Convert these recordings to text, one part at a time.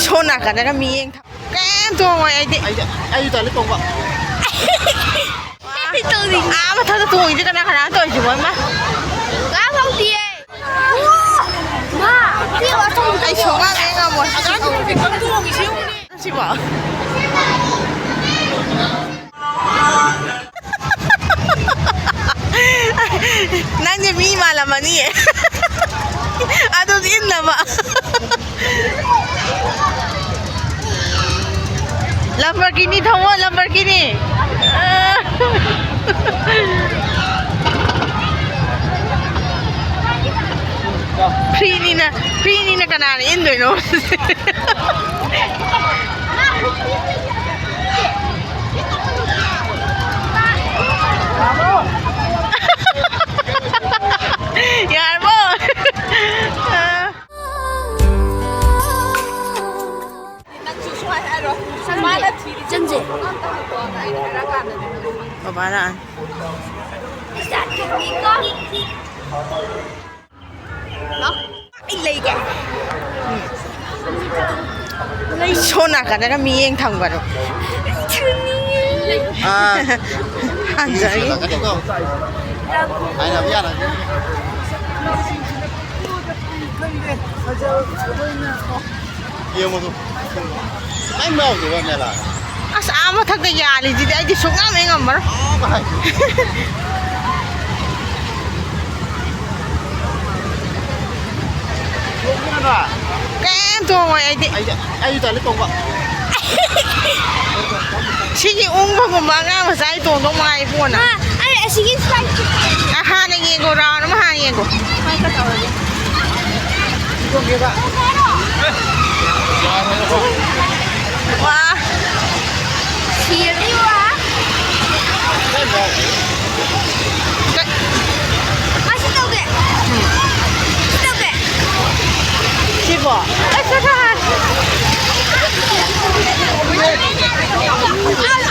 ชนอ่ะกันนะมีเองแก้มตัวไว้ไอ้ตัวเล็กตรงวะไอ้ตัวนี้มาเธอจะตัวอีกกันนะขนาดตัวอยู่มั้ยมาล้างท้องเตี้ยมาที่ว่าท้องไอ้ชงอะไรกันหมดอาจารย์ตัวอีกคนตัวกี่ชิ้นนี่ใช่ป่ะนั่นจะมีมาละมันนี่aduh ini nama Lamborghini tahu Lamborghini Pri ni na kanan Indo no यार वो Janji. Kebaran. Lấy cái. Lấy chôn à cả nó mi anh thằng vào rồi. Ăn giấy. Ai làm gì này? Yêu mà thôi. Anh đâu thì con này là sao mà thằng cái già này gì đấy thì xuống ăn anh ngầm mà cái em tôi ngoài ai tôi lấy tông vậy chỉ uống vào một bát ngang mà sai tông trong mai buồn à anh chỉ sai hai này nghe cô ra nó mà hai nghe cô hai cái tàu này không biết ạ wah siri wah masih tahu gak? Tahu gak? Siapa? Sasaran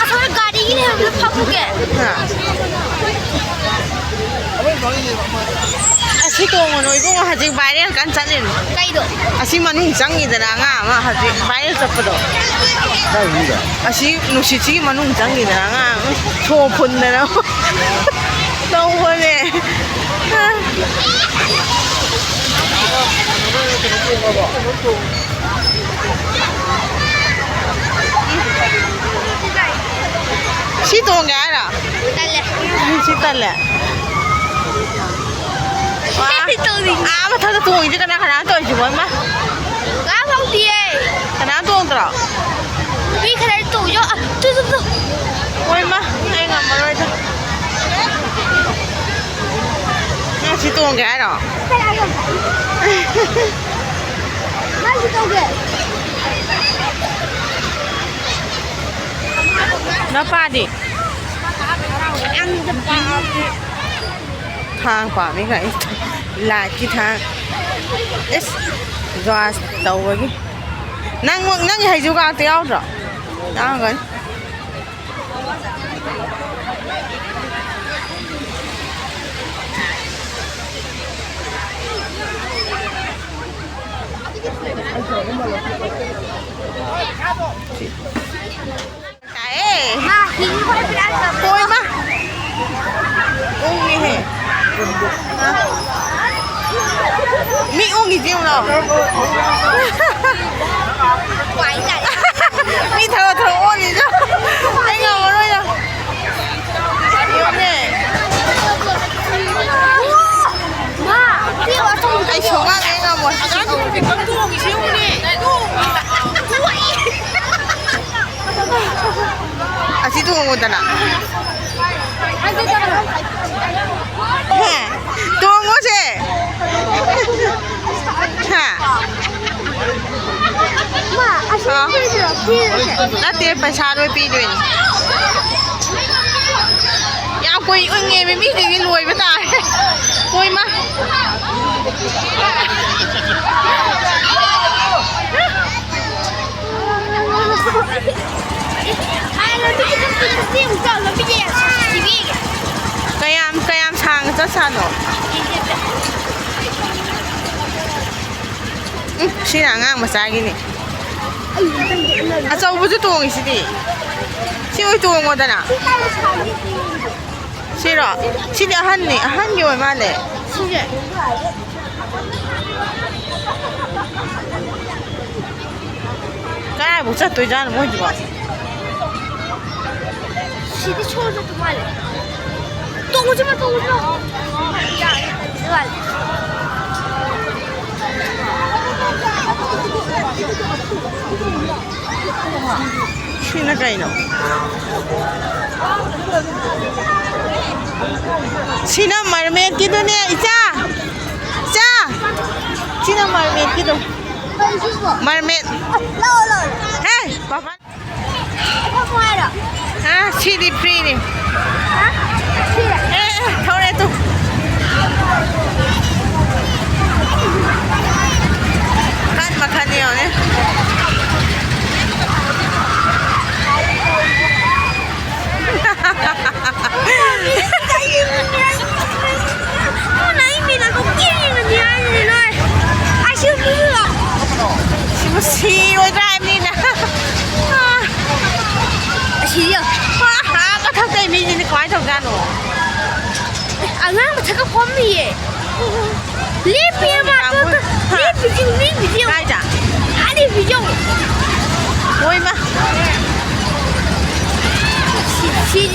asalnya gadi ini belum tahu gak? Asih tuh ngono ibu nggak haji bayar kan canin. Kayak itu. Asih manung jangi dah nggak mah haji bayar sepeda. Asih nusici manung jangi dah nggak. Copun dah. Tahu boleh. Si tuh nggak ada. Talle. Si talle. mà thôi tôi chứ cái nào tôi chỉ muốn mà cá không tiền cái nào tôi không được vì cái này tôi cho tôi ôi mà anh ngầm vào đây thôi nó chỉ tôi cái đó nó chỉ tôi cái nó pha đi ăn cho pha thang quả mấy cái là cái thang es doa đầu rồi năng hay juga tiêu rồi đó rồi tôi mà ung đi mi ung gì tiêu nào quái này mi thở ôn gì chứ anh ngồi ở đây nào yêu nè ma tiêu ở trong cái chỗ ăn anh ngồi một cái thì con tua cái xíu nè 아직 또 오잖아. 또 오지. 자. 마, 나 뒤에 빠샤로 비드윈. 야, 거의 응애 미미들이 로이 보다. 거의 마. Kayam sang cho sano. Sino ngang masagi ni. ꯑꯆꯧꯕꯁꯨ ꯇꯣꯡꯉꯤꯁꯤꯗꯤ ꯁꯤ ꯑꯣꯏ ꯇꯣꯡꯉꯣꯗꯅ ꯁꯤꯔꯣ ꯁꯤꯗꯤ ꯑꯍꯟꯅꯤ ꯑꯍꯟꯒꯤ ꯑꯣꯏ ꯃꯥꯜꯂꯦ ꯁꯤꯁꯦ ꯀꯗꯥꯏꯐꯥꯎ ꯆꯠꯇꯣꯏꯖꯥꯠꯅꯣ ꯃꯣꯏꯗꯨꯕꯣ 시디 초도 좀 말래. 똥오지 마, 똥오지 마. 야, 이거 말래. Sino kayo? Sino mermaid gitu nih, Ica? Ica? Sino mermaid gitu? Mermaid. Hei, Papa. Apa ada? Hah, CD free nih. Hah? Tidak. Tahu itu. Kan makannya ya. Si ôi ra em đi nè. Chị ơi. Có thật đây mình đi khoái thằng gan rồi. À ngang mà chắc có gì vậy? Liếp bia mà tôi liếp bị chiêu. Ai chả? Ai đi bị chiêu? Ôi mà. Chị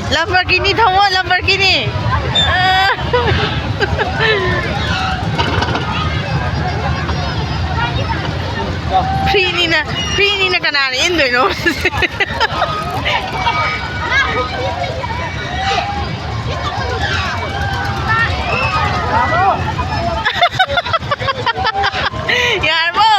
Lamborghini tahu Lamborghini. Free ni na kanana Indo no. Yaar mo.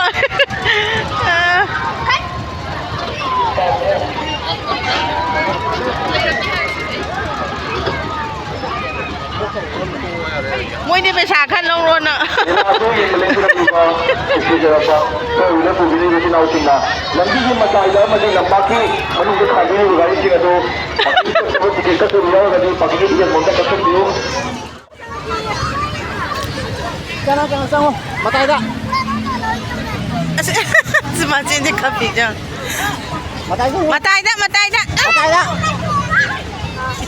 Mỗi đi về xả khăn lâu luôn ạ. Jangan sama, mata ida. Semakin dia kapi je. Mata ida. Mata ida. Mata ida.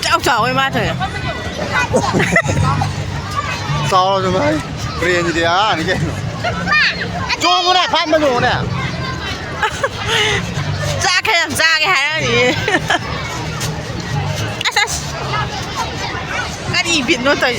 Cháu cháu ấy mà thôi. Sao rồi mày? Riêng gì à? Này kia. Cho nó này, phát bao nhiêu này? Ra cái hay gì? Cái gì biết nó tới.